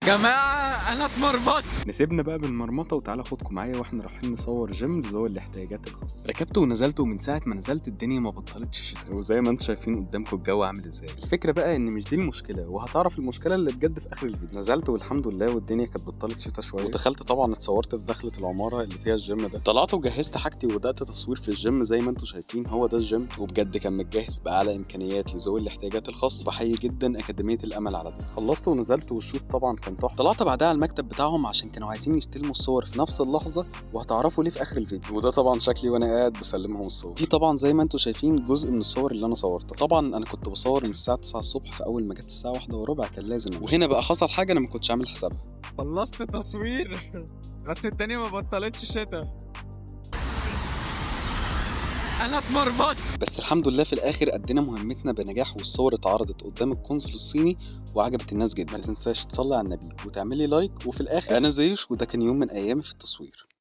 جماعة أنا اتمرمطت. نسيبنا بقى بالمرمطه وتعالى خدكم معايا واحنا رايحين نصور جيم لذوي الاحتياجات الخاصه. ركبت ونزلت ومن ساعه ما نزلت الدنيا ما بطلتش شتاء، وزي ما انتم شايفين قدامكم الجو عامل ازاي. الفكره بقى ان مش دي المشكله، وهتعرف المشكله اللي بجد في اخر الفيديو. نزلت والحمد لله والدنيا كانت بطلت شتاء شويه، ودخلت طبعا اتصورت في دخله العماره اللي فيها الجيم ده. طلعت وجهزت حاجتي وبدات تصوير في الجيم زي ما انتم شايفين. هو ده الجيم، وبجد كان متجهز باعلى امكانيات لذوي الاحتياجات الخاصه. بحيي جدا اكاديميه الامل على ده. خلصت ونزلت والشوط طبعا كان تحفه. طلعت بعدها على المكتب بتاعهم عشان كانوا عايزين يستلموا الصور في نفس اللحظه، وهتعرفوا ليه في اخر الفيديو. وده طبعا شكلي وانا قاعد بسلمهم الصور. دي طبعا زي ما انتم شايفين جزء من الصور اللي انا صورتها. طبعا انا كنت بصور من الساعه 9 الصبح، فاول ما جت الساعه 1 وربع كان لازم أمشي. وهنا بقى حصل حاجه انا ما كنتش عامل حسابها. خلصت تصوير بس الدنيا ما بطلتش شتاء. أنا اتمرمطت. بس الحمد لله في الاخر ادينا مهمتنا بنجاح، والصور اتعرضت قدام القنصل الصيني وعجبت الناس جدا. ما تنساش تصلي على النبي وتعملي لايك. وفي الاخر انا زيوش، وده كان يوم من ايامي في التصوير.